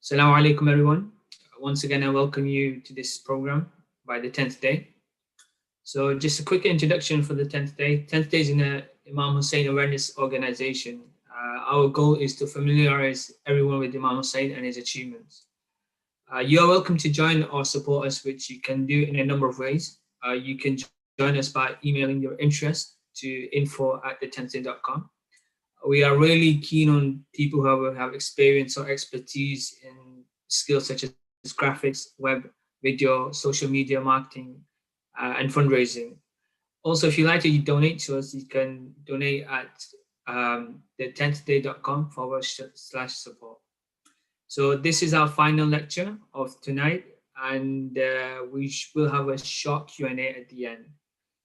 Assalamu alaikum everyone. Once again, I welcome you to this program by the 10th day. So just a quick introduction for the 10th day. 10th day is in the Imam Hussain Awareness Organization. Our goal is to familiarize everyone with Imam Hussain and his achievements. You are welcome to join or support us, which you can do in a number of ways. You can join us by emailing your interest to info@the10thday.com. We are really keen on people who have experience or expertise in skills such as graphics, web, video, social media marketing, and fundraising. Also, if you like to donate to us, you can donate at the10thday.com/support. So this is our final lecture of tonight, and we will have a short Q&A at the end.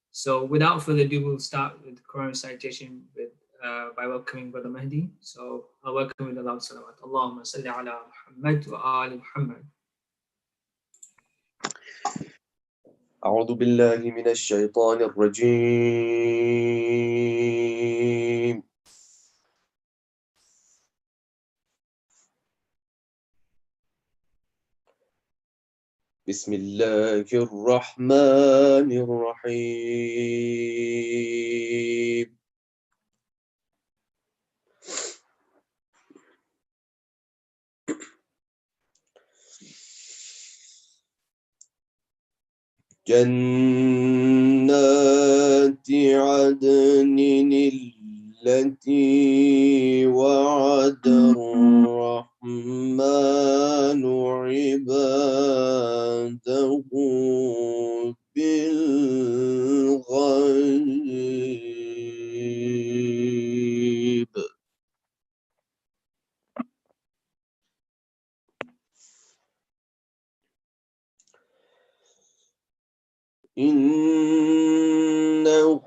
So without further ado, we'll start with the Quran recitation by welcoming Brother Mahdi. So I'll welcome with a loud salawat. Allahumma salli ala Muhammad wa ali Muhammad. أعوذ بالله من الشيطان الرجيم. بسم الله الرحمن الرحيم. جنات عدن التي وعد الرحمن عباده بالغيب. إنه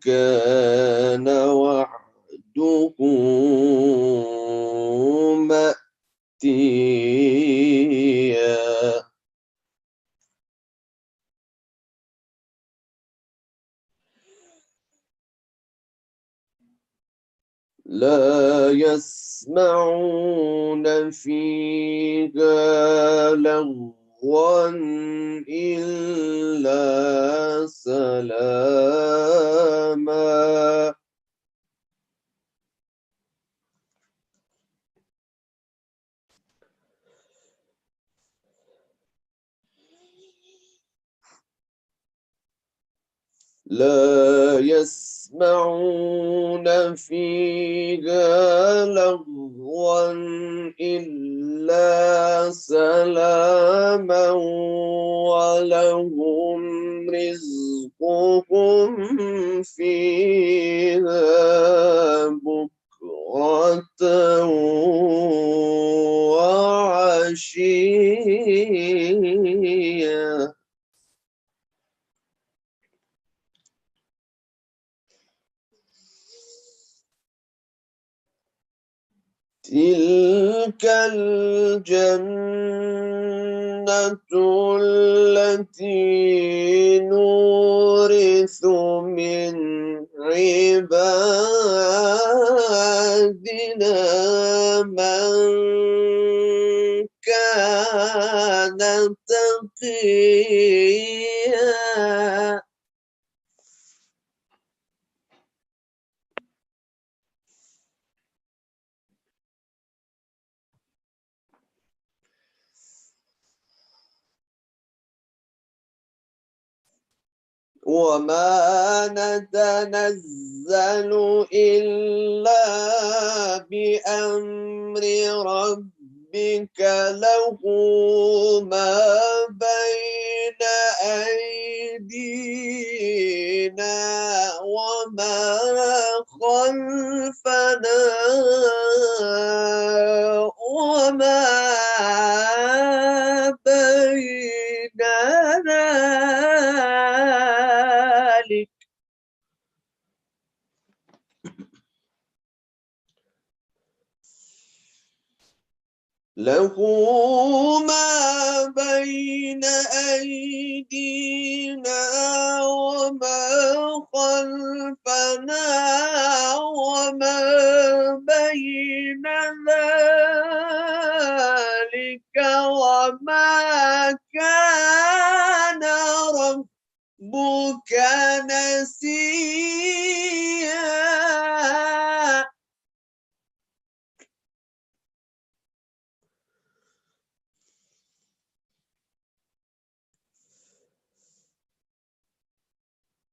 كان وعده مأتيا. لا يسمعون فيها لغوا إلا سلاما. لا يسمعون فيها لغوا إلا سلاما ولهم رزقهم فيها بكرة وعشيا. تلك الجنة التي نورث من عبادنا من كان تقيا. وما نتنزل إلا بأمر ربك له ما بين أيدينا وما خلفنا وما بين ذلك. له ما بين أيدينا وما خلفنا وما بين ذلك وما كان ربك نسيا.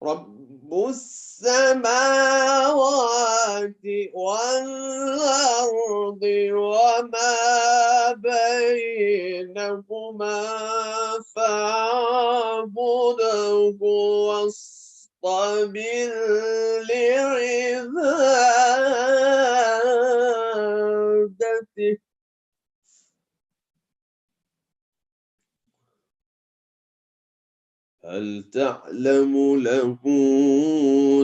رب السماوات والأرض وما بينهما فاعبده واصطبر لعبادته. هل تعلم له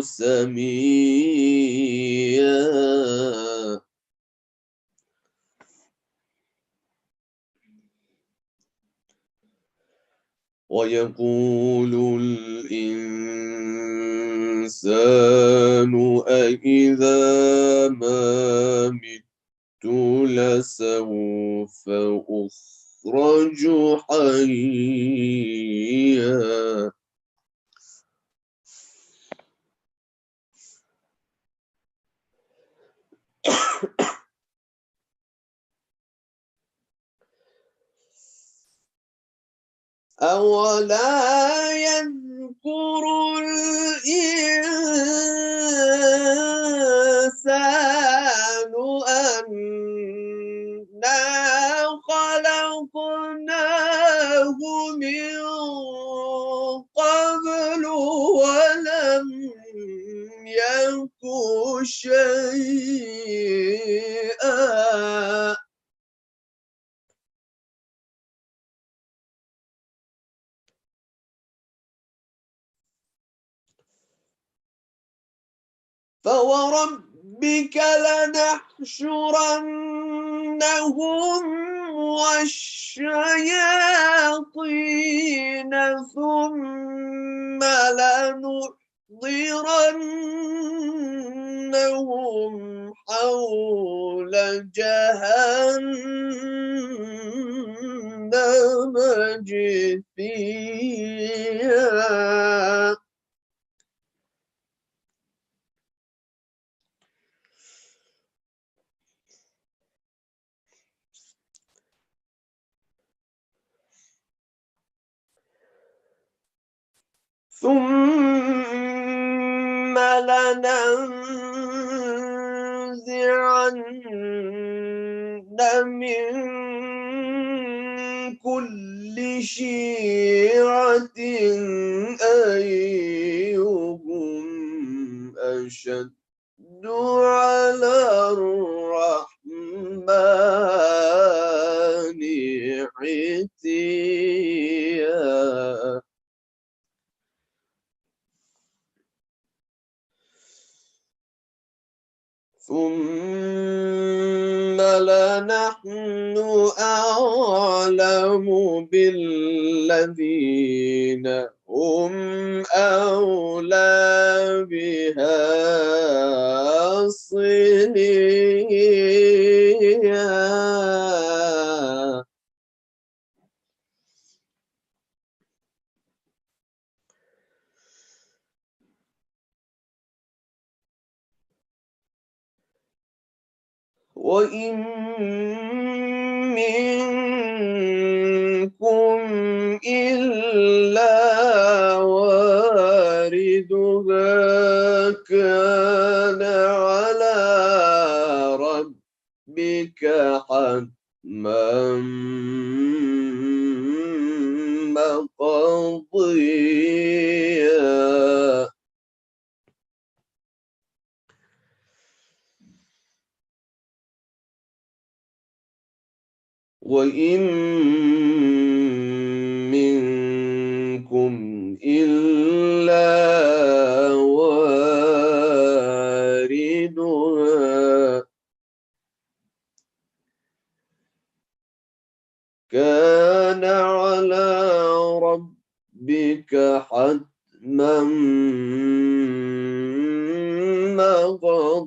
سميا. ويقول الإنسان أإذا ما مت لسوف أخرج حيا. أولا يذكر الإنسان أنا خلقناه من قبل ولم يك شيئا. فوربك لنحشرنهم والشياطين ثم لنحضرنهم حول جهنم جثيا. ثم لننزعن من كل شيعة أيهم أشد على الرحمن عتيا. ثم لنحن أعلم بالذين هم أولى بها صليا. وإن منكم إلا واردها كان على ربك حتما مقضيا. وإن منكم إلا واردها كان على ربك حتما مقضيا.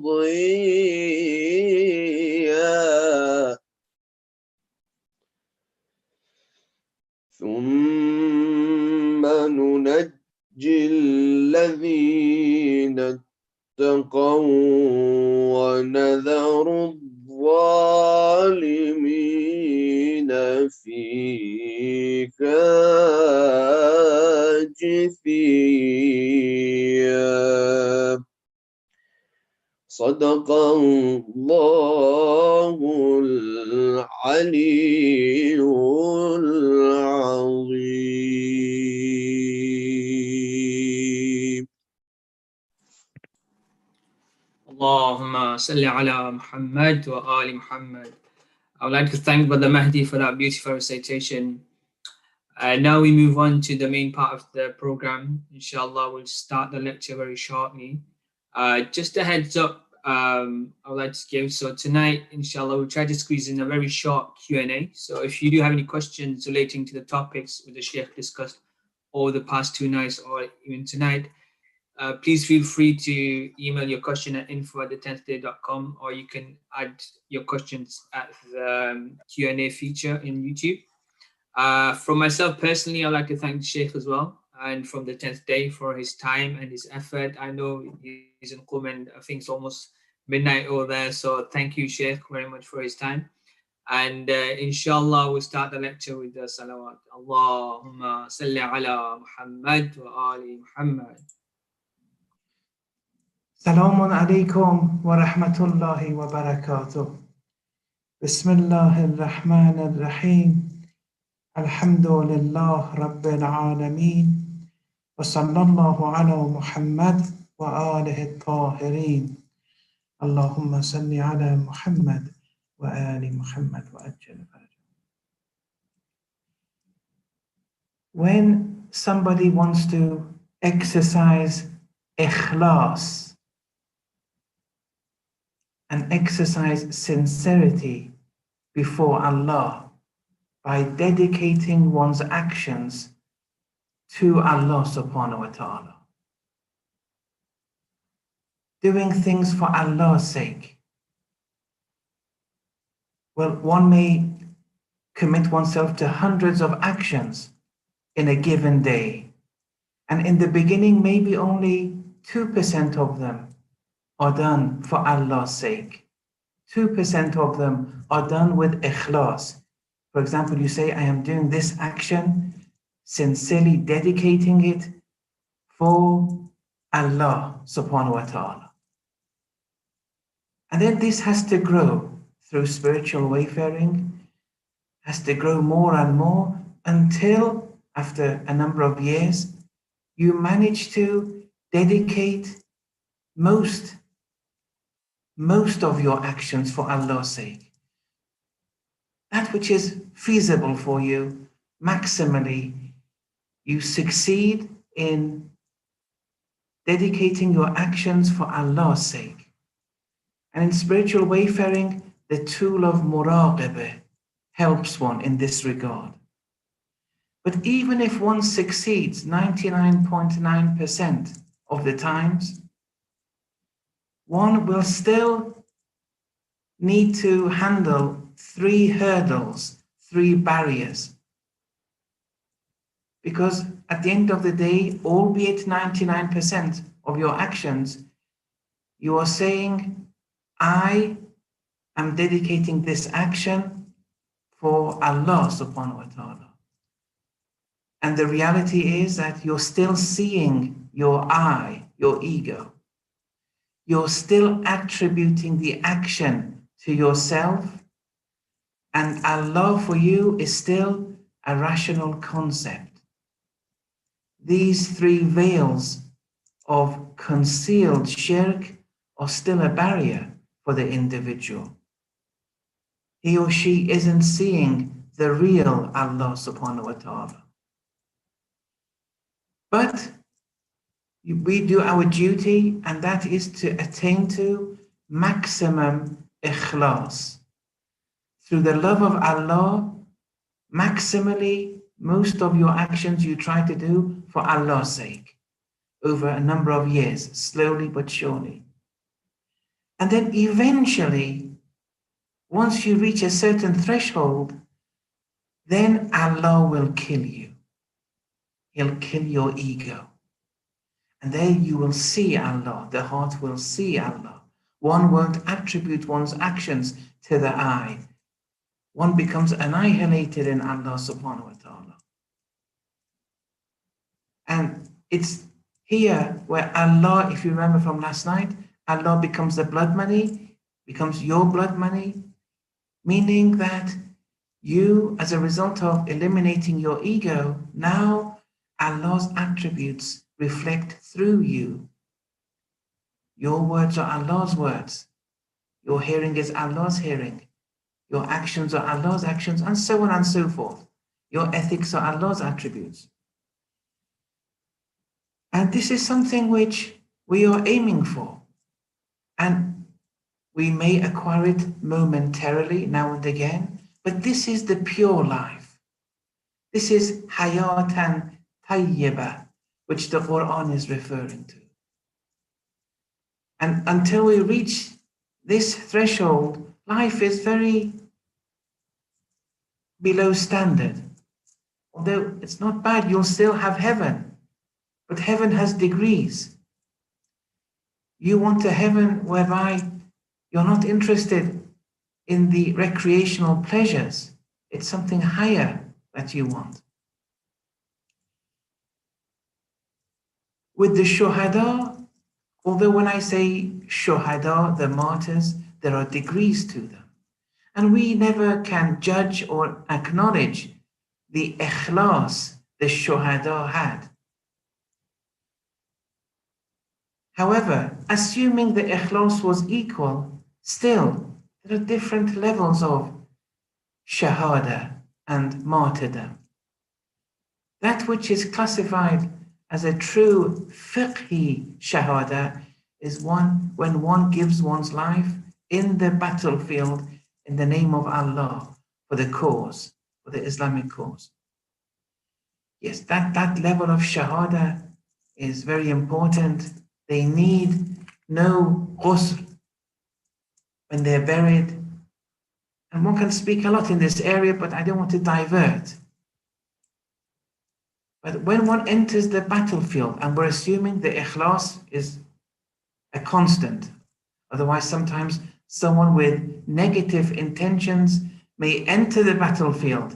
ونذر الظالمين فيها جثيا. صدق الله العلي العظيم. Allahumma salli ala Muhammad wa ali Muhammad. I would like to thank Brother Mahdi for that beautiful recitation. Now we move on to the main part of the program. Inshallah, we'll start the lecture very shortly. Just a heads up, I would like to give. So tonight, inshallah, we'll try to squeeze in a very short Q&A. So if you do have any questions relating to the topics with the Sheikh discussed over the past 2 nights or even tonight, please feel free to email your question at info@the10thday.com, or you can add your questions at the Q&A feature in YouTube. From myself personally, I'd like to thank the Sheikh as well, and from the 10th day for his time and his effort. I know he's in Qum and I think it's almost midnight over there, so thank you, Sheikh, very much for his time. And inshallah, we'll start the lecture with the salawat. Allahumma salli ala Muhammad wa ali Muhammad. Salamun alaikum wa rahmatullahi wa barakatuh. Bismillahir Rahmanir Rahim. Alhamdulillah Rabbil Alameen. Wa sallallahu ala Muhammad wa alihi tahirin. Allahumma salli ala Muhammad wa ali Muhammad wa ajjal farajah. When somebody wants to exercise ikhlas and exercise sincerity before Allah by dedicating one's actions to Allah subhanahu wa ta'ala, doing things for Allah's sake. Well, one may commit oneself to hundreds of actions in a given day, and in the beginning maybe only 2% of them are done for Allah's sake. 2% of them are done with ikhlas. For example, you say, I am doing this action, sincerely dedicating it for Allah subhanahu wa ta'ala. And then this has to grow through spiritual wayfaring, has to grow more and more until after a number of years, you manage to dedicate most of your actions for Allah's sake. That which is feasible for you, maximally, you succeed in dedicating your actions for Allah's sake. And in spiritual wayfaring, the tool of muraqabah helps one in this regard. But even if one succeeds 99.9% of the times, one will still need to handle 3 hurdles, 3 barriers. Because at the end of the day, albeit 99% of your actions, you are saying, I am dedicating this action for Allah subhanahu wa ta'ala. And the reality is that you're still seeing your I, your ego. You're still attributing the action to yourself, and Allah for you is still a rational concept. These 3 veils of concealed shirk are still a barrier for the individual. He or she isn't seeing the real Allah subhanahu wa ta'ala. But we do our duty, and that is to attain to maximum ikhlas. Through the love of Allah, maximally, most of your actions you try to do for Allah's sake over a number of years, slowly but surely. And then eventually, once you reach a certain threshold, then Allah will kill you. He'll kill your ego. And there you will see Allah, the heart will see Allah. one won't attribute one's actions to the I. One becomes annihilated in Allah subhanahu wa ta'ala. And it's here where Allah, if you remember from last night, Allah becomes the blood money, becomes your blood money, meaning that you, as a result of eliminating your ego, now Allah's attributes reflect through you. Your words are Allah's words. Your hearing is Allah's hearing. Your actions are Allah's actions, and so on and so forth. Your ethics are Allah's attributes. And this is something which we are aiming for. And we may acquire it momentarily now and again, but this is the pure life. This is hayatan tayyibah, which the Quran is referring to. And until we reach this threshold, life is very below standard. Although it's not bad, you'll still have heaven, but heaven has degrees. You want a heaven whereby you're not interested in the recreational pleasures. It's something higher that you want. With the shuhada, although when I say shuhada, the martyrs, there are degrees to them. And we never can judge or acknowledge the ikhlas the shuhada had. However, assuming the ikhlas was equal, still there are different levels of shahada and martyrdom. That which is classified as a true fiqhi shahada is one when one gives one's life in the battlefield in the name of Allah for the cause, for the Islamic cause. Yes, that level of shahada is very important. They need no ghusl when they're buried. And one can speak a lot in this area, but I don't want to divert. But when one enters the battlefield, and we're assuming the ikhlas is a constant, otherwise sometimes someone with negative intentions may enter the battlefield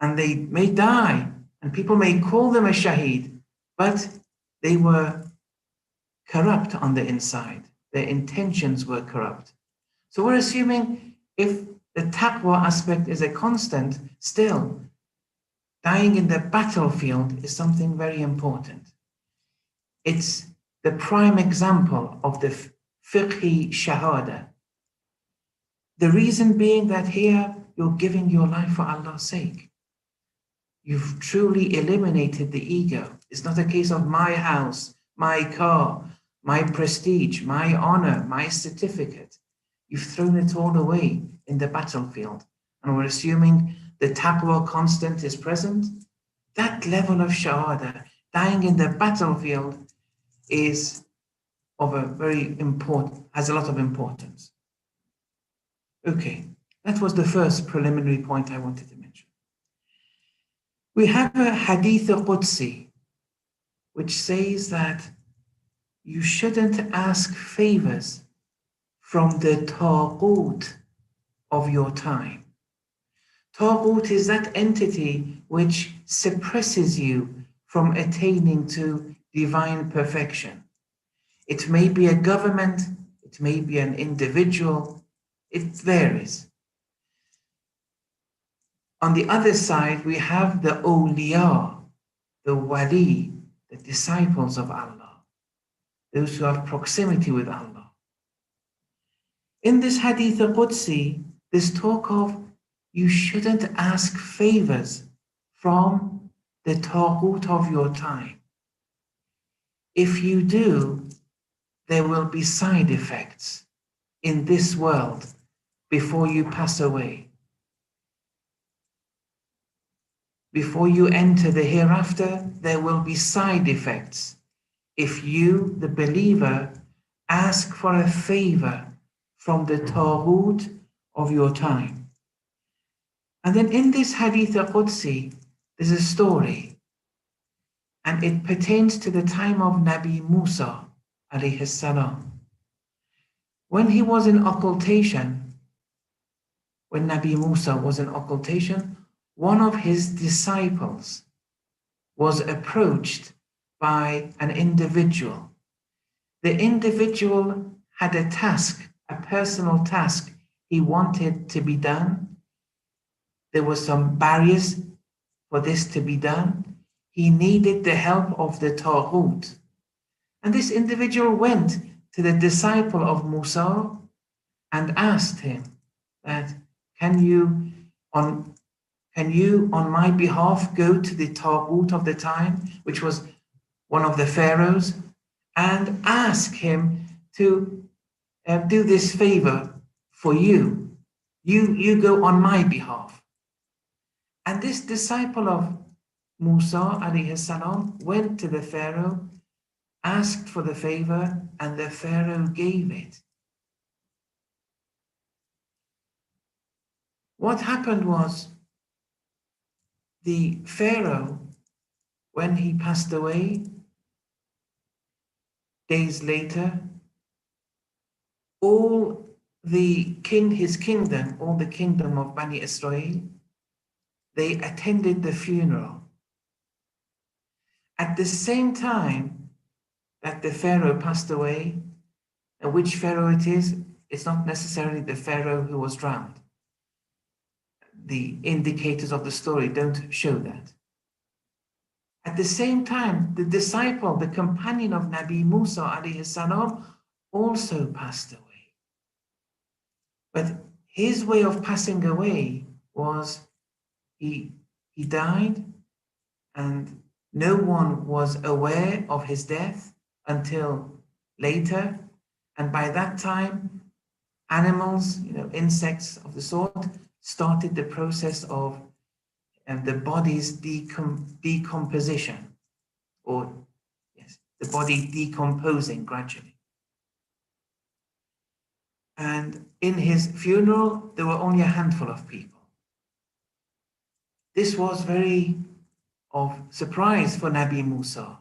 and they may die, and people may call them a shaheed, but they were corrupt on the inside. Their intentions were corrupt. So we're assuming if the taqwa aspect is a constant, still dying in the battlefield is something very important. It's the prime example of the fiqhi shahada. The reason being that here you're giving your life for Allah's sake. You've truly eliminated the ego. It's not a case of my house, my car, my prestige, my honor, my certificate. You've thrown it all away in the battlefield. And we're assuming the taqwa constant is present. That level of shahada, dying in the battlefield, is of a very important, has a lot of importance. Okay, that was the first preliminary point I wanted to mention. We have a hadith Qudsi, which says that you shouldn't ask favors from the taghut of your time. Taghut is that entity which suppresses you from attaining to divine perfection. It may be a government, it may be an individual, it varies. On the other side, we have the awliya, the wali, the disciples of Allah, those who have proximity with Allah. In this hadith Qudsi, there's talk of you shouldn't ask favors from the taghut of your time. If you do, there will be side effects in this world before you pass away. Before you enter the hereafter, there will be side effects if you, the believer, ask for a favor from the taghut of your time. And then in this hadith Qudsi, there's a story, and it pertains to the time of Nabi Musa alayhi salam, When he was in occultation, when Nabi Musa was in occultation, one of his disciples was approached by an individual. The individual had a task, a personal task he wanted to be done. There were some barriers for this to be done. He needed the help of the Taghut. And this individual went to the disciple of Musa and asked him that, can you on my behalf go to the Taghut of the time, which was one of the pharaohs, and ask him to do this favor for you. You go on my behalf. And this disciple of Musa alayhi salam went to the pharaoh, asked for the favor, and the pharaoh gave it. What happened was, the pharaoh, when he passed away, days later, all the his kingdom, all the kingdom of Bani Israel, they attended the funeral. At the same time that the pharaoh passed away, and which pharaoh it is, it's not necessarily the pharaoh who was drowned. The indicators of the story don't show that. At the same time, the disciple, the companion of Nabi Musa alayhi salam, also passed away. But his way of passing away was he died, and no one was aware of his death until later. And by that time, animals, insects of the sort, started the process of the body's decomposition, or yes, the body decomposing gradually. And in his funeral, there were only a handful of people. This was very of surprise for Nabi Musa.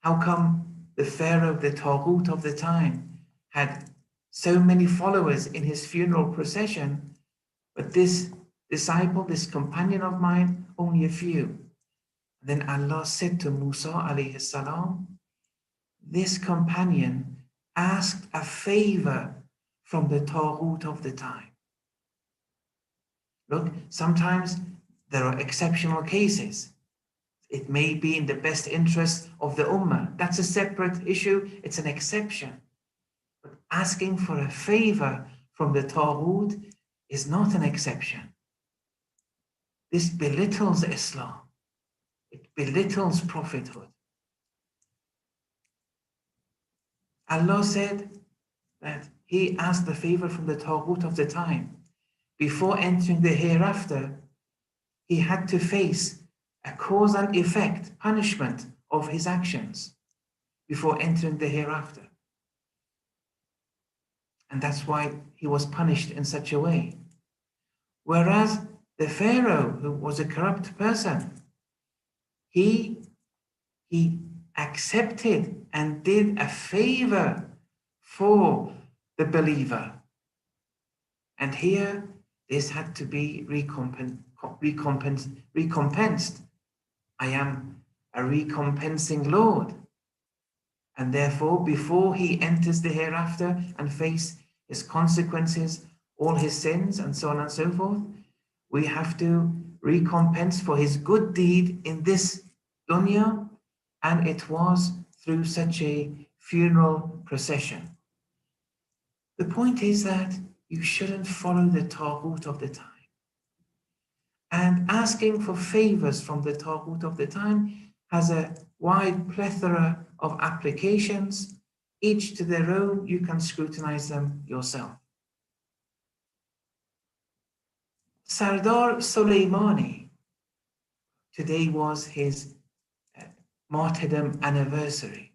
How come the pharaoh, the Taghut of the time, had so many followers in his funeral procession, but this disciple, this companion of mine, only a few? Then Allah said to Musa alayhi salam, this companion asked a favor from the Taghut of the time. Look, sometimes there are exceptional cases. It may be in the best interest of the Ummah. That's a separate issue. It's an exception. But asking for a favor from the Taghut is not an exception. This belittles Islam. It belittles prophethood. Allah said that he asked the favor from the Taghut of the time. Before entering the hereafter, he had to face a cause and effect punishment of his actions before entering the hereafter. And that's why he was punished in such a way. Whereas the Pharaoh, who was a corrupt person, he accepted and did a favor for the believer. And here, this had to be recompensed. I am a recompensing Lord. And therefore, before he enters the hereafter and face his consequences, all his sins, and so on and so forth, we have to recompense for his good deed in this dunya, and it was through such a funeral procession. The point is that you shouldn't follow the Taghut of the time. And asking for favors from the Taghut of the time has a wide plethora of applications, each to their own. You can scrutinize them yourself. Sardar Soleimani, today was his martyrdom anniversary.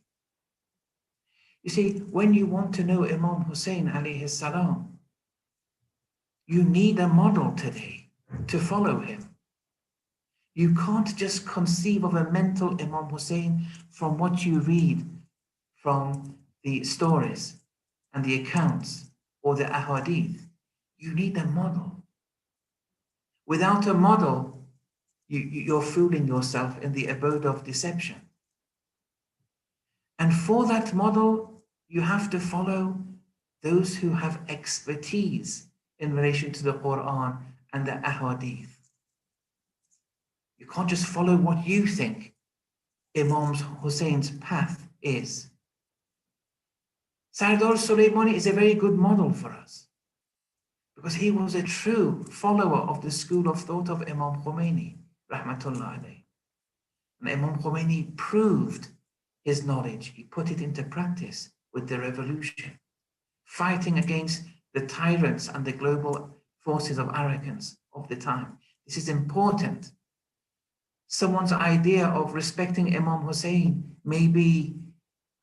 You see, when you want to know Imam Hussain alayhi salam, you need a model today to follow him. You can't just conceive of a mental Imam Hussain from what you read from the stories. and the accounts or the ahadith, you need a model. Without a model, you're fooling yourself in the abode of deception. And for that model, you have to follow those who have expertise in relation to the Quran and the ahadith. You can't just follow what you think Imam Hussein's path is. Sardar Soleimani is a very good model for us because he was a true follower of the school of thought of Imam Khomeini, rahmatullah alayhi. And Imam Khomeini proved his knowledge. He put it into practice with the revolution, fighting against the tyrants and the global forces of arrogance of the time. This is important. Someone's idea of respecting Imam Hussein may be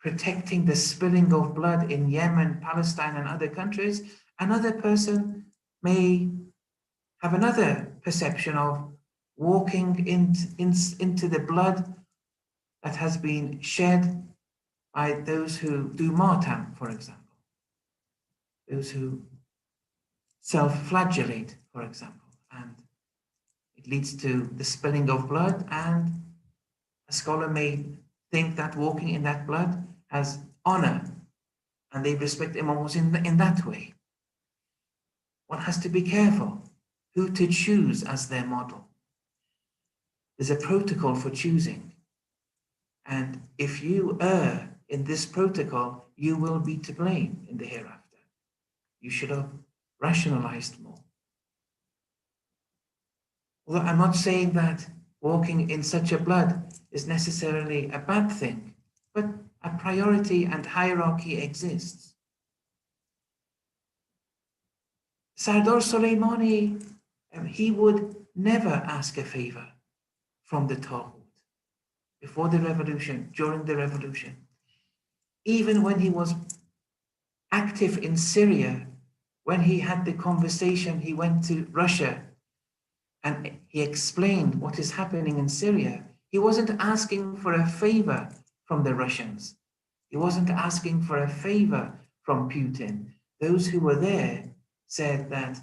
protecting the spilling of blood in Yemen, Palestine, and other countries. Another person may have another perception of walking into the blood that has been shed by those who do martyrdom, for example, those who self-flagellate, for example, and it leads to the spilling of blood, and a scholar may think that walking in that blood has honor, and they respect Imam Hussein in that way. One has to be careful who to choose as their model. There's a protocol for choosing, and if you err in this protocol, you will be to blame in the hereafter. You should have rationalized more. Although I'm not saying that walking in such a blood is necessarily a bad thing, but a priority and hierarchy exists. Sardar Soleimani, he would never ask a favor from the Taghut before the revolution, during the revolution. Even when he was active in Syria, when he had the conversation, he went to Russia and he explained what is happening in Syria. He wasn't asking for a favor from the Russians. He wasn't asking for a favor from Putin. Those who were there said that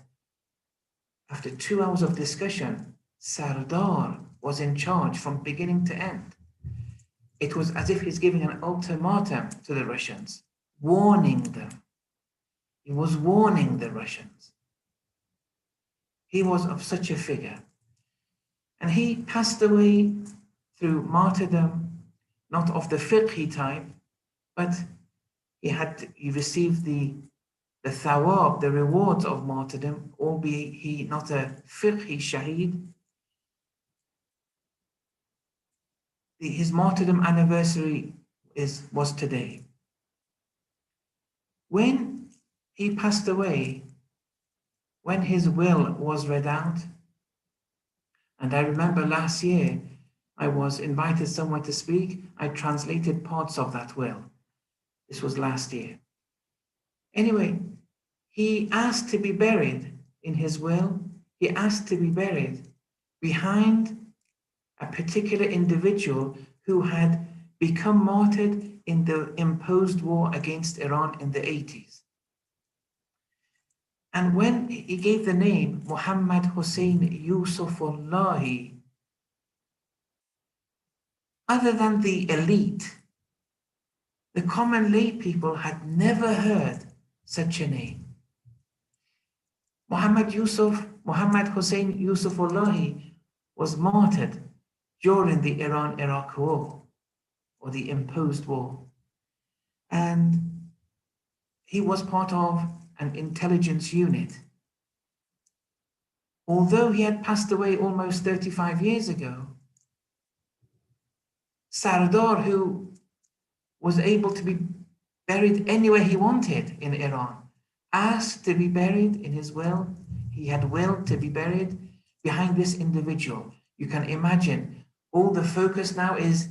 after 2 hours of discussion, Sardar was in charge from beginning to end. It was as if he's giving an ultimatum to the Russians, warning them. He was warning the Russians. He was of such a figure. And he passed away through martyrdom, not of the fiqhi type, but he received the thawab, the rewards of martyrdom, albeit he not a fiqhi shaheed. His martyrdom anniversary was today. When he passed away, when his will was read out, and I remember last year I was invited somewhere to speak, I translated parts of that will. This was last year. Anyway, he asked to be buried in his will, he asked to be buried behind a particular individual who had become martyred in the imposed war against Iran in the 80s. And when he gave the name Muhammad Hussein Yusufullahi, other than the elite, the common lay people had never heard such a name. Muhammad Hussein Yusufullahi was martyred during the Iran-Iraq war, or the imposed war. And he was part of an intelligence unit. Although he had passed away almost 35 years ago, Sardar, who was able to be buried anywhere he wanted in Iran, asked to be buried in his will. He had willed to be buried behind this individual. You can imagine all the focus now is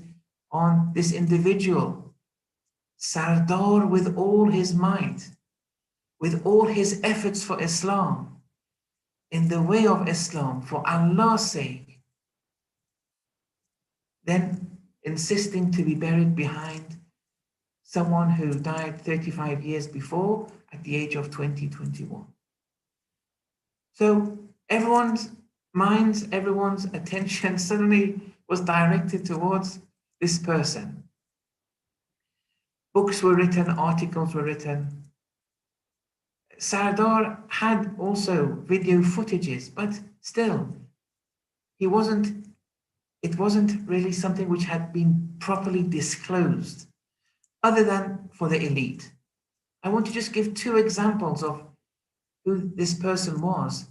on this individual, Sardar, with all his might, with all his efforts for Islam, in the way of Islam, for Allah's sake, then insisting to be buried behind someone who died 35 years before at the age of 21. So everyone's minds, everyone's attention suddenly was directed towards this person. Books were written, articles were written. Sardar had also video footages, but still, it wasn't really something which had been properly disclosed, other than for the elite. I want to just give two examples of who this person was,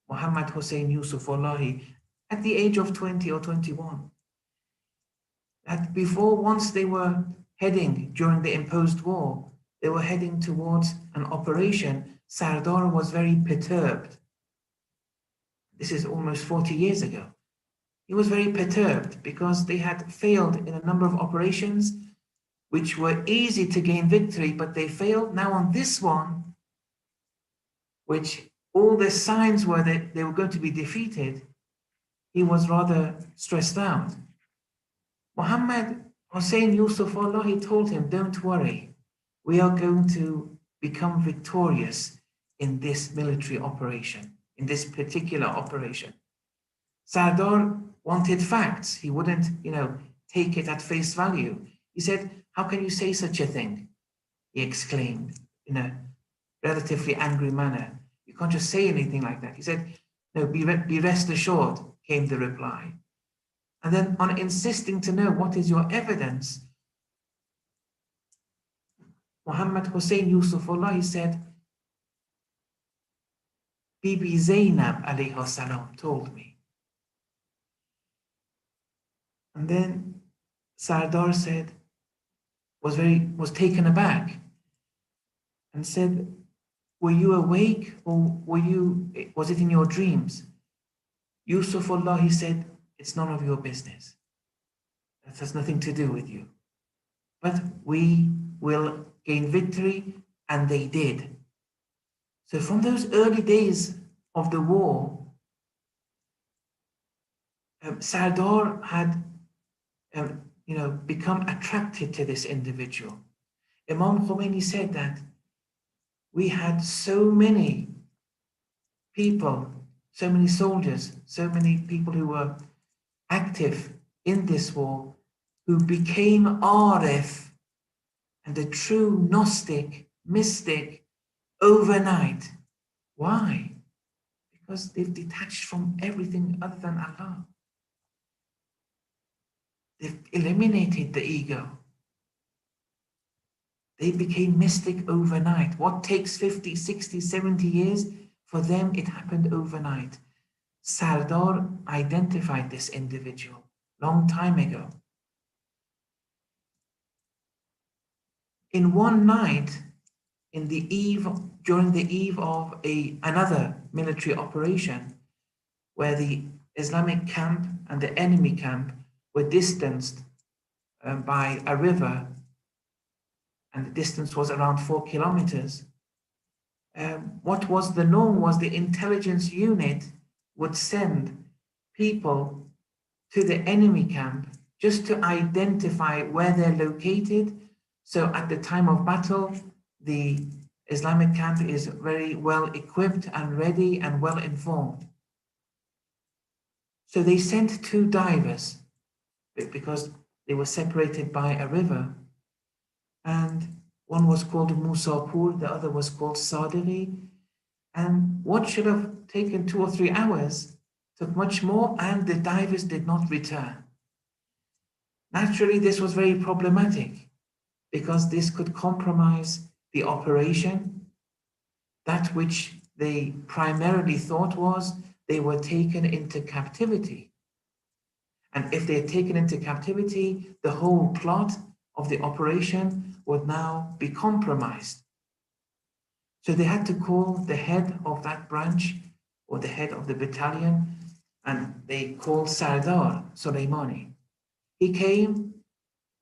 Muhammad Hussain Yusufullahi, at the age of 20 or 21. That before, once they were heading during the imposed war, they were heading towards an operation. Sardar was very perturbed. This is almost 40 years ago. He was very perturbed because they had failed in a number of operations which were easy to gain victory, but they failed. Now on this one, which all the signs were that they were going to be defeated, he was rather stressed out. Muhammad Hussain Yusufullah, he told him, don't worry, we are going to become victorious in this military operation, in this particular operation. Sardar wanted facts. He wouldn't, take it at face value. He said, how can you say such a thing? He exclaimed in a relatively angry manner. You can't just say anything like that. He said, no, be rest assured, came the reply. And then on insisting to know what is your evidence, Muhammad Hussain Yusufullah, he said, Bibi Zainab alayhi salam told me. And then Sardar said, was taken aback and said, were you awake or was it in your dreams? Yusufullah, he said, it's none of your business. That has nothing to do with you. But we will gain victory, and they did. So from those early days of the war, Sardar had become attracted to this individual. Imam Khomeini said that we had so many people, so many soldiers, so many people who were active in this war, who became Arif and a true Gnostic, mystic, overnight. Why? Because they've detached from everything other than Allah. They've eliminated the ego. They became mystic overnight. What takes 50, 60, 70 years, for them it happened overnight. Sardar identified this individual long time ago. In one night, during the eve of another military operation, where the Islamic camp and the enemy camp were distanced by a river, and the distance was around 4 kilometers. What was the norm was the intelligence unit would send people to the enemy camp just to identify where they're located. So at the time of battle, the Islamic camp is very well equipped and ready and well informed. So they sent 2 divers because they were separated by a river. And one was called Musapur, the other was called Sadiri. And what should have taken 2 or 3 hours took much more, and the divers did not return. Naturally, this was very problematic because this could compromise the operation. That which they primarily thought was they were taken into captivity. And if they are taken into captivity, the whole plot of the operation would now be compromised. So they had to call the head of that branch or the head of the battalion, and they called Sardar Soleimani. He came.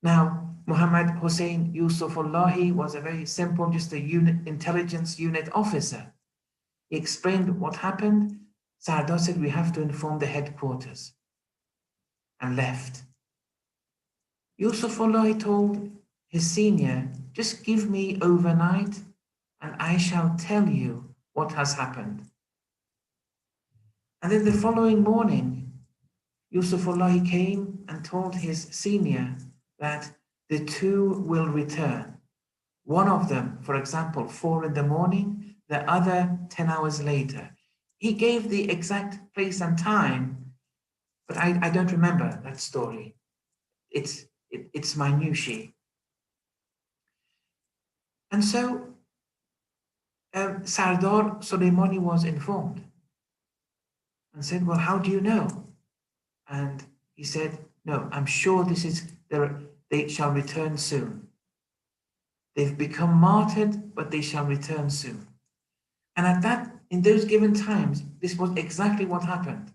Now, Muhammad Hussain Yusufullahi was a very simple, just a intelligence unit officer. He explained what happened. Sardar said, we have to inform the headquarters, and left. Yusufullahi told his senior, just give me overnight and I shall tell you what has happened. And then the following morning, Yusufullah came and told his senior that the two will return. One of them, for example, 4 in the morning, the other 10 hours later. He gave the exact place and time, but I don't remember that story. It's minutiae. And so Sardar Soleimani was informed and said, well, how do you know? And he said, no, I'm sure they shall return soon. They've become martyred, but they shall return soon. And in those given times, this was exactly what happened.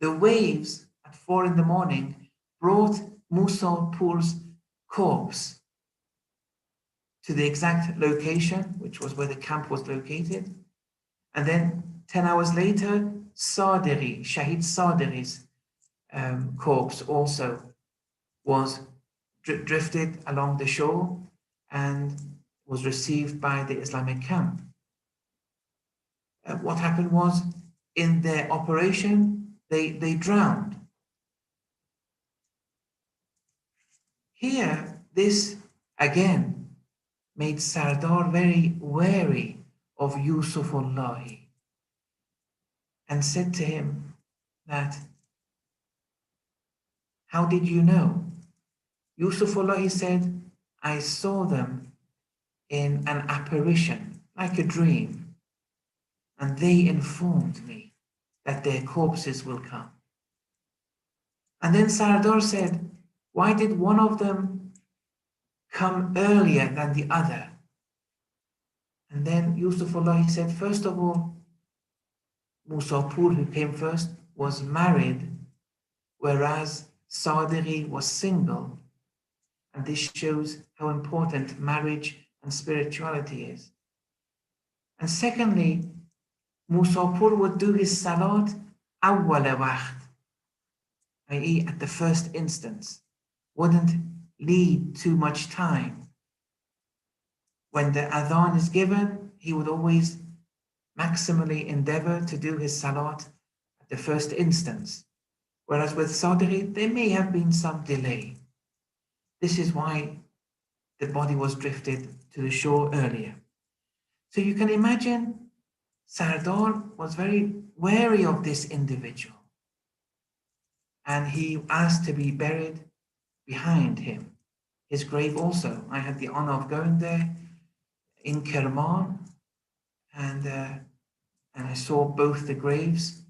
The waves at 4 in the morning brought Musapoor's corpse to the exact location, which was where the camp was located. And then 10 hours later, Shahid Saderi's corpse also was drifted along the shore and was received by the Islamic camp. What happened was, in their operation, they drowned. Here, this again made Sardar very wary of Yusufullah and said to him that, how did you know? Yusufullah said, I saw them in an apparition, like a dream, and they informed me that their corpses will come. And then Sardar said, why did one of them come earlier than the other? And then Yusufullah said, first of all, Musapoor, who came first, was married, whereas Saderi was single. And this shows how important marriage and spirituality is. And secondly, Musapoor would do his salat awwala waqt, i.e. at the first instance, wouldn't lead too much time. When the adhan is given, he would always maximally endeavor to do his salat at the first instance. Whereas with Saderi, there may have been some delay. This is why the body was drifted to the shore earlier. So you can imagine Sardar was very wary of this individual, and he asked to be buried behind him. His grave also, I had the honor of going there in Kerman, and I saw both the graves.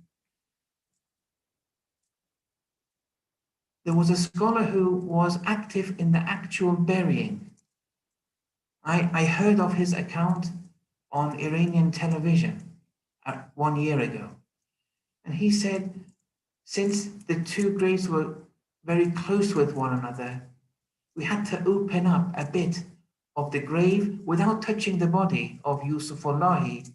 There was a scholar who was active in the actual burying. I heard of his account on Iranian television 1 year ago. And he said, since the two graves were very close with one another, we had to open up a bit of the grave without touching the body of Yusufullah,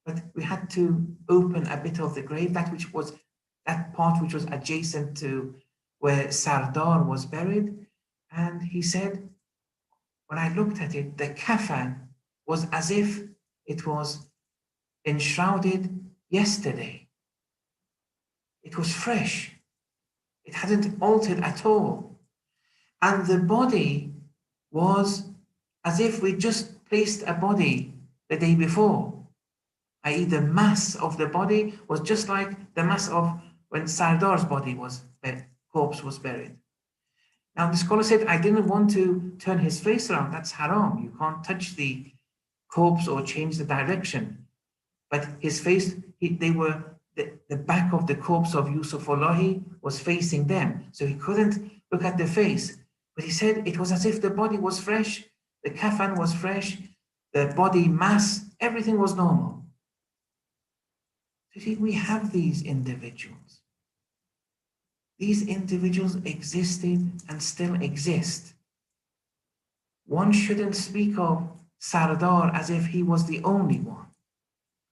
but we had to open a bit of the grave, that part which was adjacent to where Sardar was buried. And he said, when I looked at it, the kafan was as if it was enshrouded yesterday. It was fresh. It hadn't altered at all. And the body was as if we just placed a body the day before, i.e. the mass of the body was just like the mass of when Sardar's corpse was buried. Now the scholar said, I didn't want to turn his face around. That's haram. You can't touch the corpse or change the direction. But his face, the back of the corpse of Yusufullah was facing them. So he couldn't look at the face. But he said it was as if the body was fresh, the kafan was fresh, the body mass, everything was normal. So see, we have these individuals. These individuals existed and still exist. One shouldn't speak of Sardar as if he was the only one.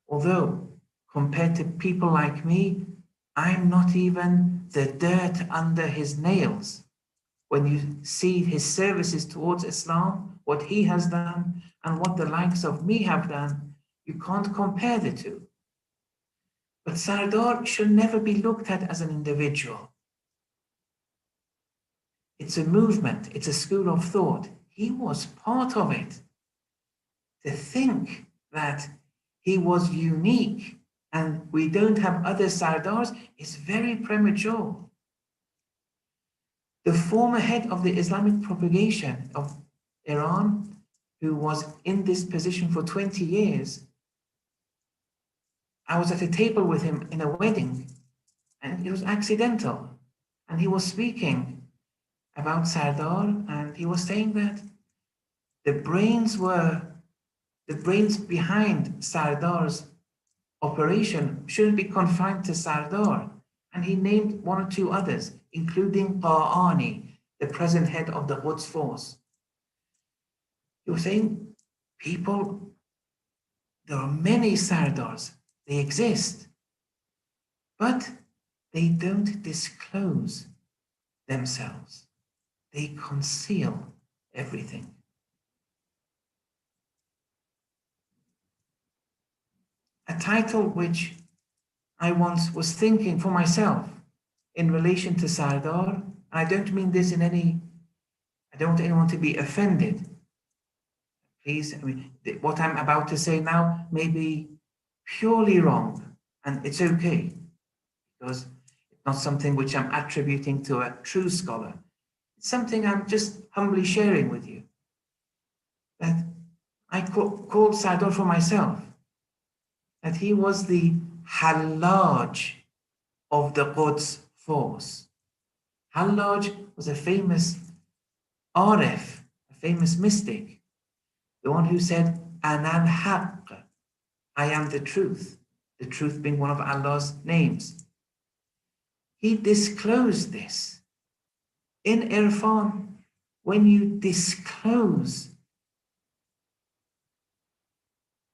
Although, compared to people like me, I'm not even the dirt under his nails. when you see his services towards Islam, what he has done, and what the likes of me have done, you can't compare the two. But Sardar should never be looked at as an individual. It's a movement, it's a school of thought. He was part of it. To think that he was unique and we don't have other Sardars is very premature. The former head of the Islamic propagation of Iran, who was in this position for 20 years, I was at a table with him in a wedding, and it was accidental. And he was speaking about Sardar, and he was saying that the brains behind Sardar's operation shouldn't be confined to Sardar. And he named one or two others, including Qa'ani, the present head of the Quds force. He was saying, people, there are many Sardars, they exist, but they don't disclose themselves. They conceal everything. A title which I once was thinking for myself in relation to Sardar, I don't mean this in any, I don't want anyone to be offended. Please, I mean, what I'm about to say now may be purely wrong, and it's okay, because it's not something which I'm attributing to a true scholar. It's something I'm just humbly sharing with you. That I called Sardar for myself, that he was the Hallaj of the Quds force. Hallaj was a famous Arif, a famous mystic, the one who said, Anan Haqq, I am the truth being one of Allah's names. He disclosed this. In Irfan, when you disclose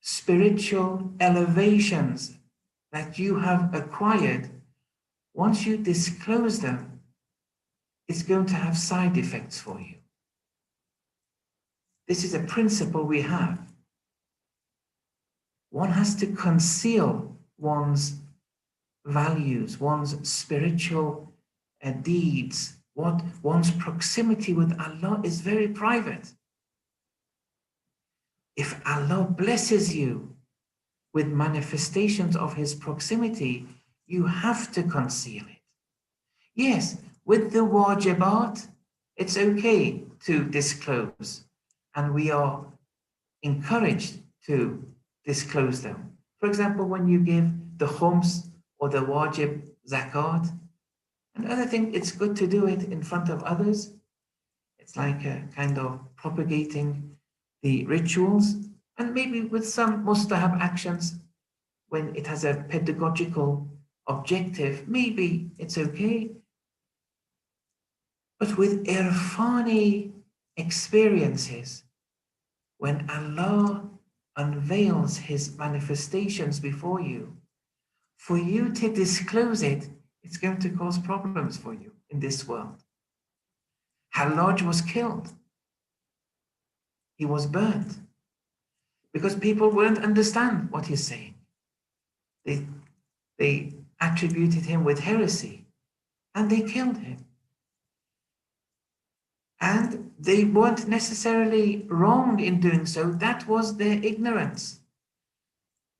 spiritual elevations that you have acquired, once you disclose them, it's going to have side effects for you. This is a principle we have. One has to conceal one's values, one's spiritual deeds. One's proximity with Allah is very private. If Allah blesses you with manifestations of His proximity, you have to conceal it. Yes, with the wajibat, it's okay to disclose, and we are encouraged to disclose them. For example, when you give the khums or the wajib zakat and other things, it's good to do it in front of others. It's like a kind of propagating the rituals, and maybe with some mustahab actions when it has a pedagogical objective, maybe it's okay. But with irfani experiences, when Allah unveils His manifestations before you, for you to disclose it, it's going to cause problems for you in this world. Hallaj was killed. He was burnt because people wouldn't understand what he's saying. They attributed him with heresy and they killed him. And they weren't necessarily wrong in doing so. That was their ignorance.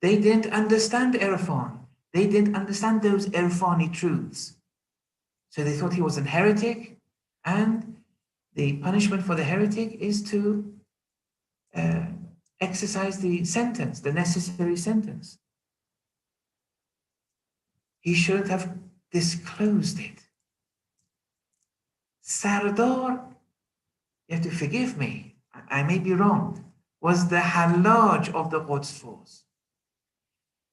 They didn't understand Irfan. They didn't understand those Irfani truths. So they thought he was a heretic, and the punishment for the heretic is to exercise the sentence, the necessary sentence. He should have disclosed it. Sardar, you have to forgive me, I may be wrong, was the Hallaj of the Quds force.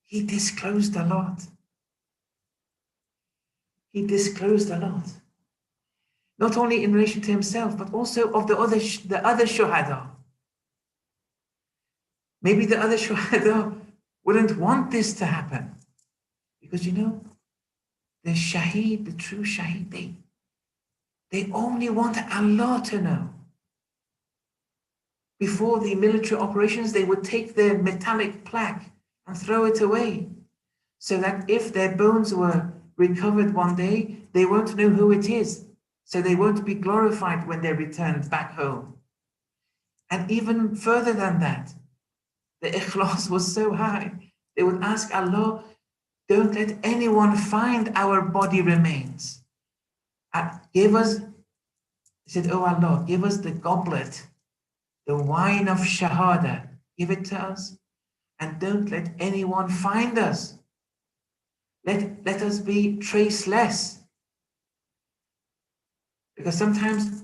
He disclosed a lot. He disclosed a lot. Not only in relation to himself, but also of the other shuhada. Maybe the other shuhada wouldn't want this to happen. Because you know, the shaheed, the true shaheed, They only want Allah to know. Before the military operations, they would take their metallic plaque and throw it away, so that if their bones were recovered one day, they won't know who it is, so they won't be glorified when they returned back home. And even further than that, the ikhlas was so high, they would ask Allah, don't let anyone find our body remains. Give us, he said, oh Allah, give us the goblet, the wine of shahada, give it to us, and don't let anyone find us. Let us be traceless. Because sometimes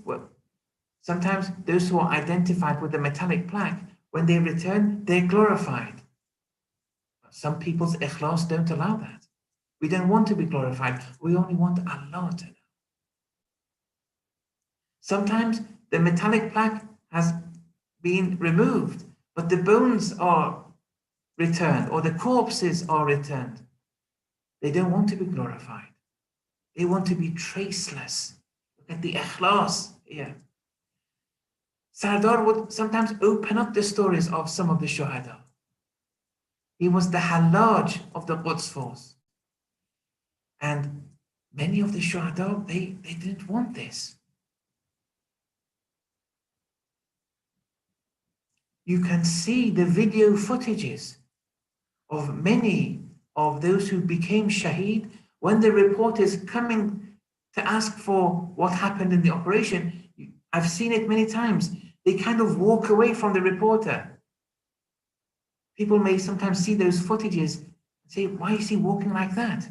those who are identified with the metallic plaque, when they return, they're glorified. Some people's ikhlas don't allow that. We don't want to be glorified. We only want Allah to know. Sometimes the metallic plaque has been removed, but the bones are returned or the corpses are returned. They don't want to be glorified. They want to be traceless. Look at the ikhlas here. Sardar would sometimes open up the stories of some of the shuhada. He was the Hallaj of the Quds force. And many of the shuhada, they didn't want this. You can see the video footages of many of those who became shaheed when the report is coming to ask for what happened in the operation. I've seen it many times. They kind of walk away from the reporter. People may sometimes see those footages and say, why is he walking like that?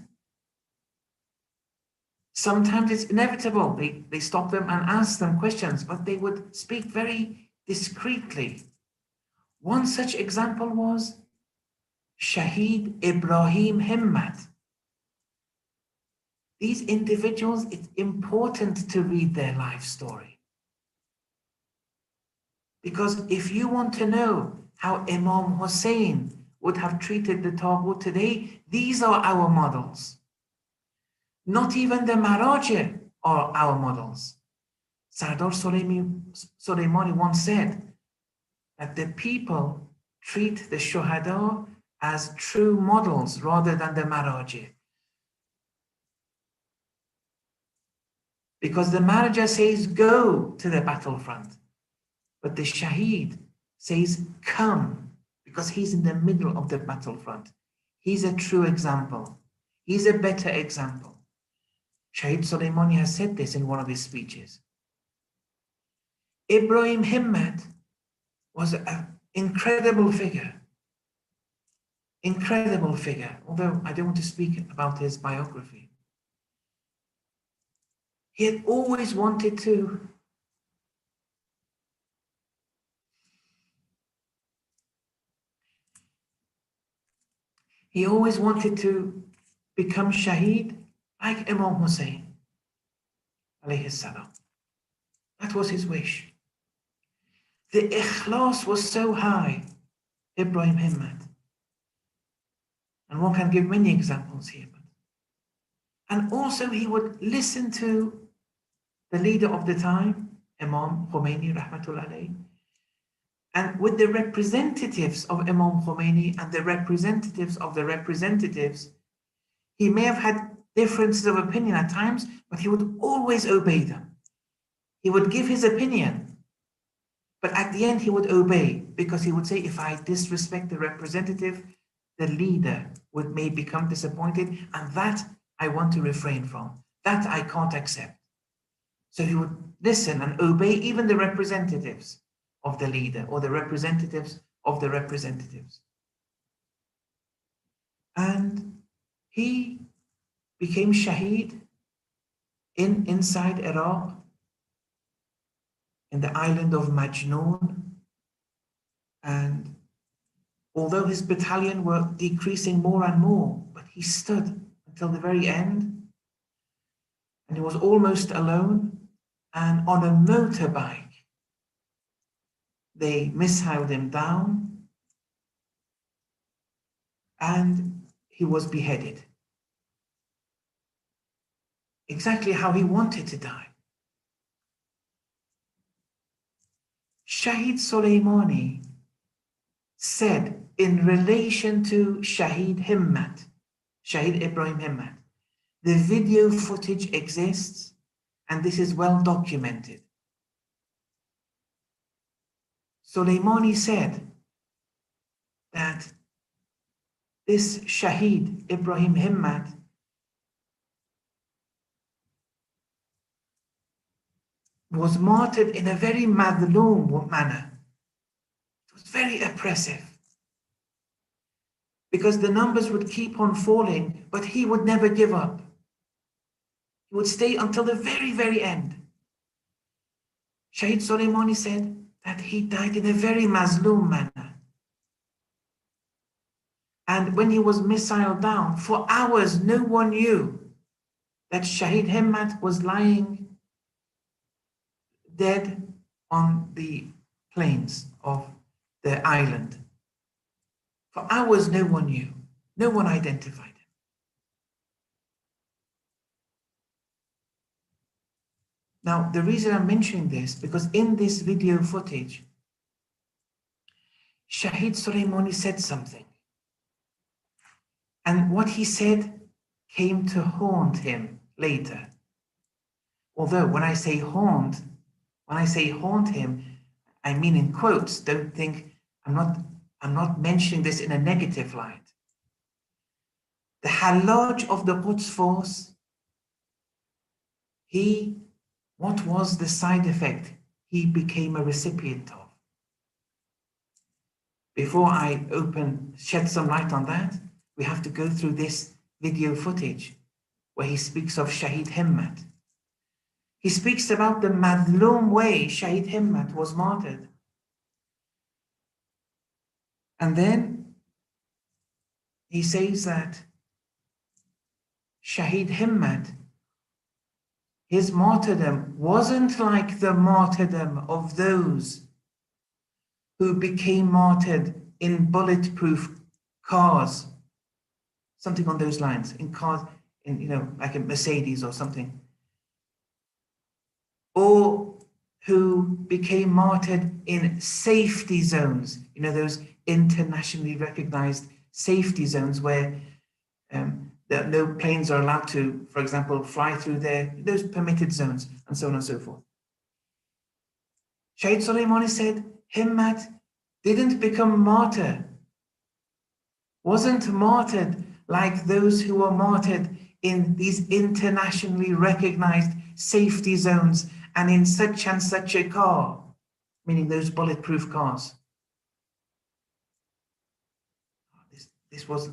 Sometimes it's inevitable. They stop them and ask them questions, but they would speak very discreetly. One such example was Shaheed Ibrahim Himmat. These individuals, it's important to read their life story. Because if you want to know how Imam Hussain would have treated the Taghut today, these are our models. Not even the Maraji are our models. Sardar Soleimani once said that the people treat the Shuhada as true models rather than the Maraji. Because the Maraja says, go to the battlefront. But the Shaheed says, come, because he's in the middle of the battlefront. He's a true example. He's a better example. Shaheed Soleimani has said this in one of his speeches. Ibrahim Himmat was an incredible figure. Incredible figure, although I don't want to speak about his biography. He had always wanted to become Shaheed like Imam Hussain, alayhi salam. That was his wish. The ikhlas was so high, Ibrahim Himmat. And one can give many examples here. And also he would listen to the leader of the time, Imam Khomeini, rahmatullah alayhi, and with the representatives of Imam Khomeini and the representatives of the representatives, he may have had differences of opinion at times, but he would always obey them. He would give his opinion, but at the end he would obey, because he would say, if I disrespect the representative, the leader may become disappointed, and that I want to refrain from. That I can't accept. So he would listen and obey even the representatives of the leader or the representatives of the representatives. And he became Shaheed inside Iraq, in the island of Majnoon. And although his battalion were decreasing more and more, but he stood until the very end. And he was almost alone. And on a motorbike, they missiled him down and he was beheaded. Exactly how he wanted to die. Shahid Soleimani said in relation to Shahid Himmat, Shahid Ibrahim Himmat, the video footage exists and this is well documented. Soleimani said that this Shahid Ibrahim Himmat was martyred in a very madloom manner. It was very oppressive because the numbers would keep on falling, but he would never give up. He would stay until the very, very end. Shahid Soleimani said that he died in a very mazloom manner. And when he was missiled down, for hours, no one knew that Shahid Himmat was lying dead on the plains of the island. For hours, no one knew. No one identified him. Now, the reason I'm mentioning this, because in this video footage, Shahid Soleimani said something. And what he said came to haunt him later. Although when I say haunt him, I mean in quotes. Don't think I'm not mentioning this in a negative light. The Hallaj of the Quds force, what was the side effect he became a recipient of? Before I shed some light on that, we have to go through this video footage where he speaks of Shahid Himmat. He speaks about the madloom way Shahid Himmat was martyred. And then he says that Shahid Himmat, his martyrdom wasn't like the martyrdom of those who became martyred in bulletproof cars, something on those lines, in cars, like a Mercedes or something, or who became martyred in safety zones, those internationally recognized safety zones where no planes are allowed to, for example, fly through those permitted zones, and so on and so forth. Shahid Soleimani said Himmat didn't become martyr, wasn't martyred like those who were martyred in these internationally recognized safety zones and in such and such a car, meaning those bulletproof cars. This was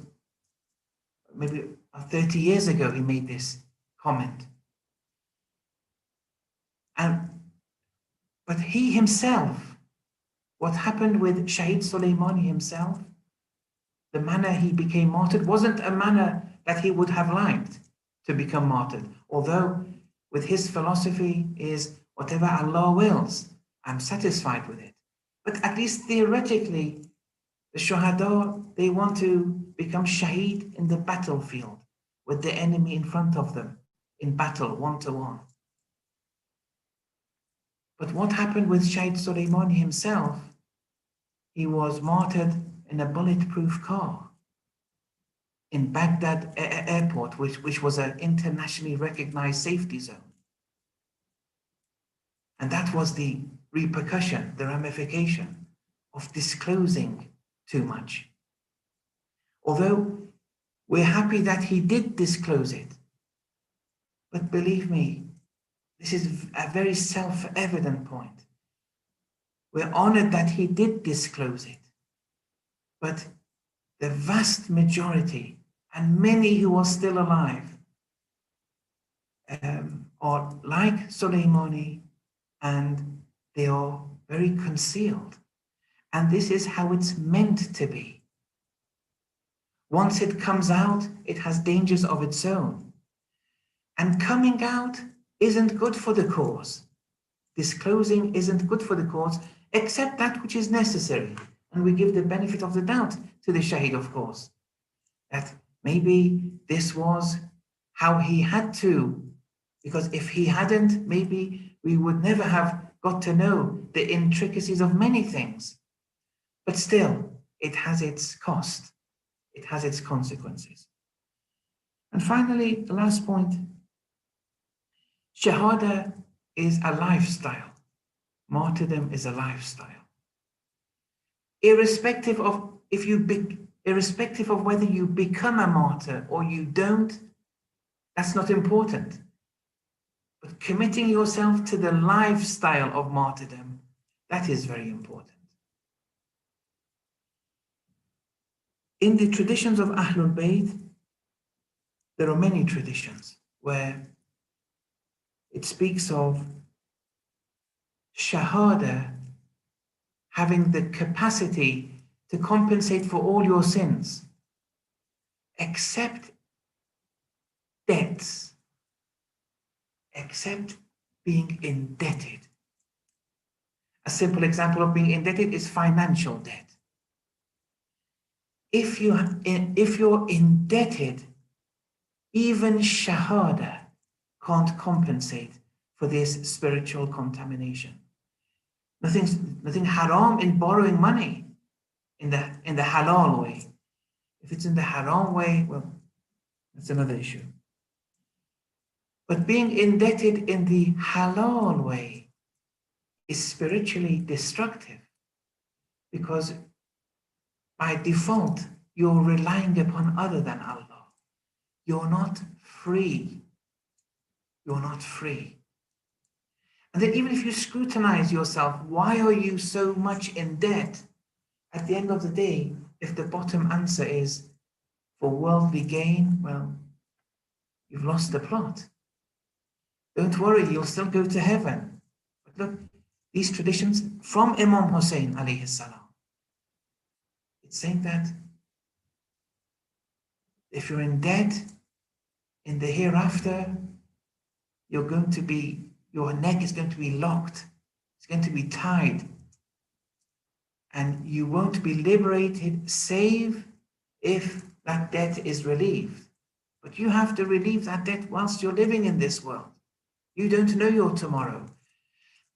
maybe 30 years ago he made this comment. But he himself, what happened with Shahid Soleimani himself, the manner he became martyred wasn't a manner that he would have liked to become martyred. Although with his philosophy is whatever Allah wills, I'm satisfied with it. But at least theoretically, the shuhada, they want to become shaheed in the battlefield with the enemy in front of them in battle, one-to-one. But what happened with Shahid Soleimani himself? He was martyred in a bulletproof car in Baghdad airport, which was an internationally recognized safety zone. And that was the repercussion, the ramification of disclosing too much. Although we're happy that he did disclose it, but believe me, this is a very self-evident point. We're honored that he did disclose it, but the vast majority, and many who are still alive, are like Soleimani, and they are very concealed. And this is how it's meant to be. Once it comes out, it has dangers of its own. And coming out isn't good for the cause. Disclosing isn't good for the cause, except that which is necessary. And we give the benefit of the doubt to the shaheed, of course, that maybe this was how he had to, because if he hadn't, maybe we would never have got to know the intricacies of many things. But still, it has its cost. It has its consequences. And finally, the last point, Shahada is a lifestyle. Martyrdom is a lifestyle. Irrespective of whether you become a martyr or you don't, that's not important. But committing yourself to the lifestyle of martyrdom, that is very important. In the traditions of Ahlul Bayt, there are many traditions where it speaks of Shahada having the capacity to compensate for all your sins, except debts, except being indebted. A simple example of being indebted is financial debt. If you're indebted, even Shahada can't compensate for this spiritual contamination. Nothing haram in borrowing money in the halal way. If it's in the haram way, well, that's another issue. But being indebted in the halal way is spiritually destructive, because by default, you're relying upon other than Allah. You're not free. You're not free. And then even if you scrutinize yourself, why are you so much in debt? At the end of the day, if the bottom answer is for worldly gain, well, you've lost the plot. Don't worry, you'll still go to heaven. But look, these traditions from Imam Hussain alayhi salam, it's saying that if you're in debt in the hereafter, your neck is going to be locked. It's going to be tied. And you won't be liberated save if that debt is relieved. But you have to relieve that debt whilst you're living in this world. You don't know your tomorrow.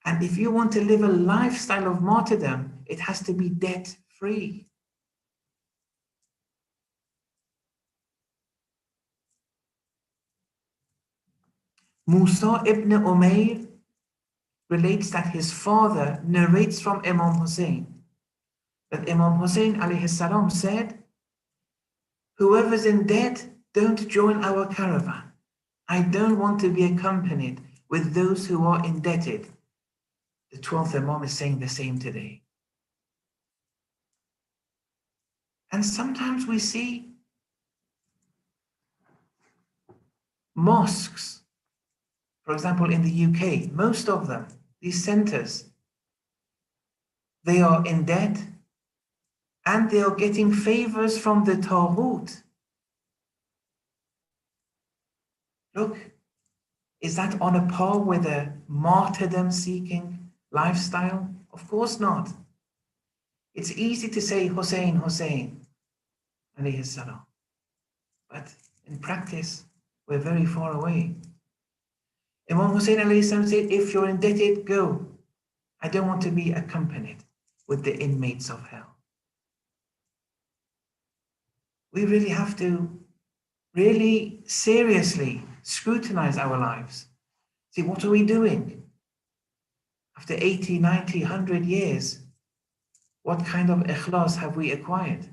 And if you want to live a lifestyle of martyrdom, it has to be debt-free. Musa ibn Umayr relates that his father narrates from Imam Hussain that Imam Hussain alayhi salam said, "Whoever's in debt, don't join our caravan. I don't want to be accompanied with those who are indebted." The 12th Imam is saying the same today. And sometimes we see mosques, for example, in the UK, most of them, these centers, they are in debt and they are getting favors from the Taghut. Look, is that on a par with a martyrdom-seeking lifestyle? Of course not. It's easy to say Hussein, Hussein, alayhi salam. But in practice, we're very far away. Imam Hussain alayhi salam said, if you're indebted, go. I don't want to be accompanied with the inmates of hell. We really have to really seriously scrutinize our lives. See, what are we doing? After 80, 90, 100 years, what kind of ikhlas have we acquired?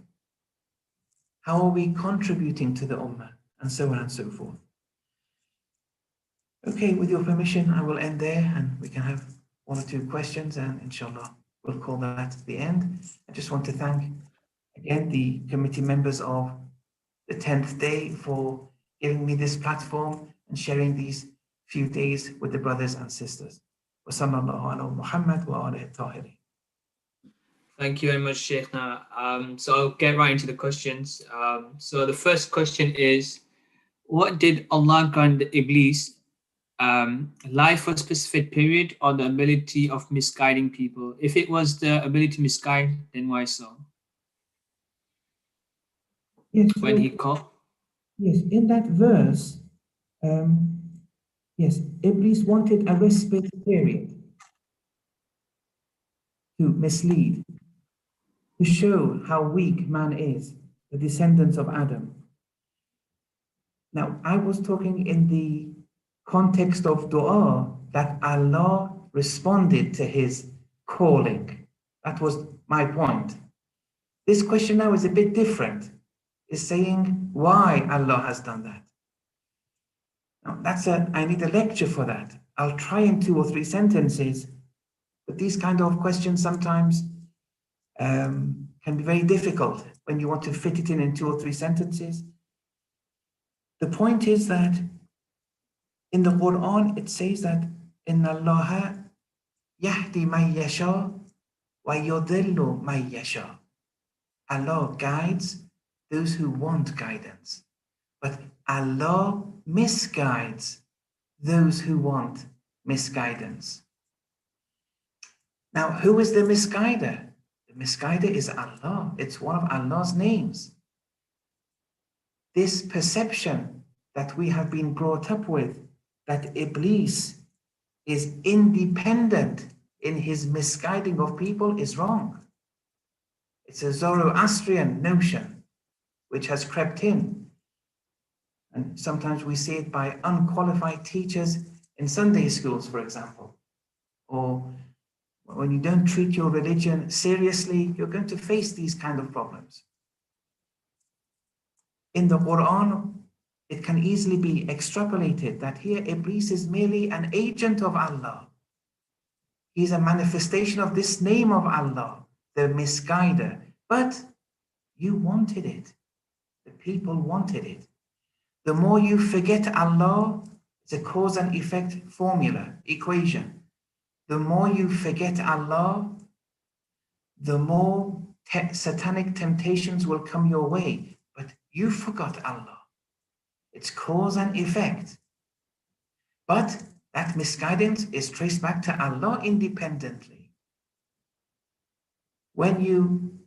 How are we contributing to the ummah? And so on and so forth. Okay, with your permission, I will end there and we can have one or two questions and inshallah, we'll call that the end. I just want to thank again the committee members of the 10th day for giving me this platform and sharing these few days with the brothers and sisters. Wa sallallahu ala Muhammad wa alihi tahirin. Thank you very much, Sheikhna. So I'll get right into the questions. So the first question is, what did Allah grant Iblis? Life for a specific period or the ability of misguiding people? If it was the ability to misguide, then why so? Yes, When he called? yes, in that verse, yes, Iblis wanted a respite period. to mislead, to show how weak man is, the descendants of Adam. Now, I was talking in the context of dua, that Allah responded to his calling. That was my point. This question now is a bit different. It's saying why Allah has done that. Now, I need a lecture for that. I'll try in 2 or 3 sentences, but these kind of questions sometimes can be very difficult when you want to fit it in 2 or 3 sentences. The point is that in the Quran, it says that إِنَّ اللَّهَ يَهْدِي مَن يَشَاءُ وَيُضِلُّ مَن يَشَاءُ. Allah guides those who want guidance, but Allah misguides those who want misguidance. Now, who is the misguider? The misguider is Allah. It's one of Allah's names. This perception that we have been brought up with, that Iblis is independent in his misguiding of people, is wrong. It's a Zoroastrian notion which has crept in. And sometimes we see it by unqualified teachers in Sunday schools, for example. Or when you don't treat your religion seriously, you're going to face these kind of problems. In the Quran, it can easily be extrapolated that here Iblis is merely an agent of Allah. He's a manifestation of this name of Allah, the misguider. But you wanted it. The people wanted it. The more you forget Allah, it's a cause and effect formula, equation. The more you forget Allah, the more satanic temptations will come your way. But you forgot Allah. It's cause and effect. But that misguidance is traced back to Allah independently. When you,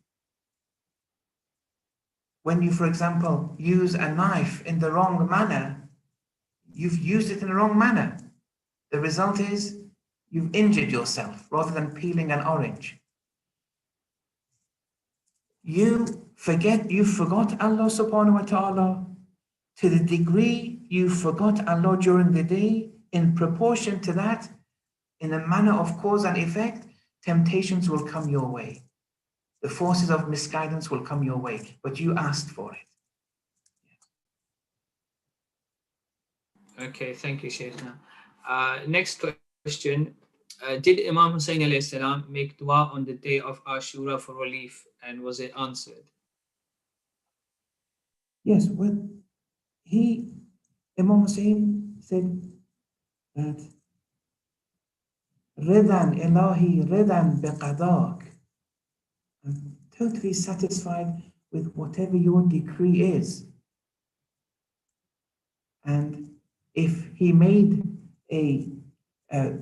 for example, use a knife in the wrong manner, you've used it in the wrong manner. The result is you've injured yourself rather than peeling an orange. You forgot Allah subhanahu wa ta'ala to the degree you forgot Allah during the day. In proportion to that, in a manner of cause and effect, temptations will come your way. The forces of misguidance will come your way, but you asked for it. Okay, thank you, Sheikh. Next question. Did Imam Hussain alayhi salam make dua on the day of Ashura for relief, and was it answered? Yes, well, Imam Hussain said that Ridan Ilahi Ridan biqadak. I'm totally satisfied with whatever your decree is. And if he made a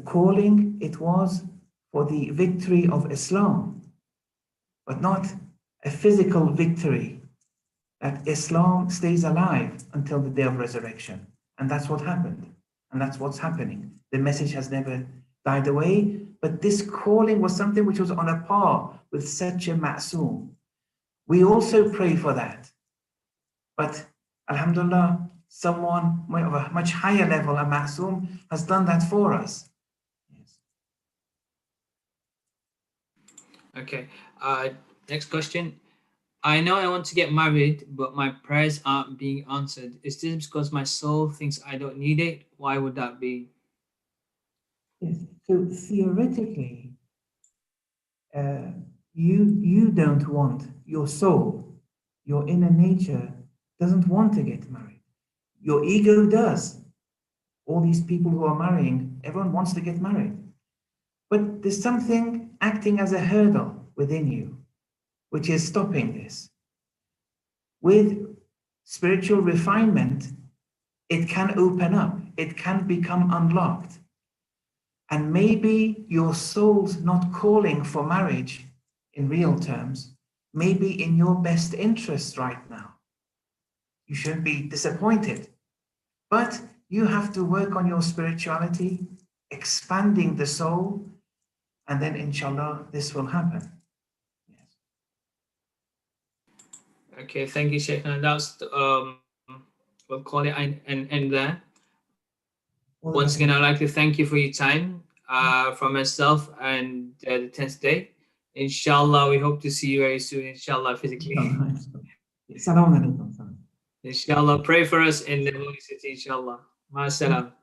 calling, it was for the victory of Islam, but not a physical victory, that Islam stays alive until the day of resurrection. And that's what happened. And that's what's happening. The message has never died away, but this calling was something which was on a par with such a ma'soom. We also pray for that. But alhamdulillah, someone of a much higher level, a ma'soom, has done that for us. Yes. Okay, next question. I know I want to get married, but my prayers aren't being answered. Is this because my soul thinks I don't need it? Why would that be? Yes. So theoretically, you don't want, your soul, your inner nature doesn't want to get married. Your ego does. All these people who are marrying, everyone wants to get married. But there's something acting as a hurdle within you, which is stopping this. With spiritual refinement, it can open up, it can become unlocked. And maybe your soul's not calling for marriage in real terms, maybe in your best interest right now. You shouldn't be disappointed. But you have to work on your spirituality, expanding the soul, and then inshallah this will happen. Yes. Okay, thank you, Sheikh. And that's we'll call it an end there. Once again, I'd like to thank you for your time from myself and the 10th day. Inshallah, we hope to see you very soon, inshallah, physically. Assalamu alaikum. Inshallah, pray for us in the holy city, inshallah. Ma salam.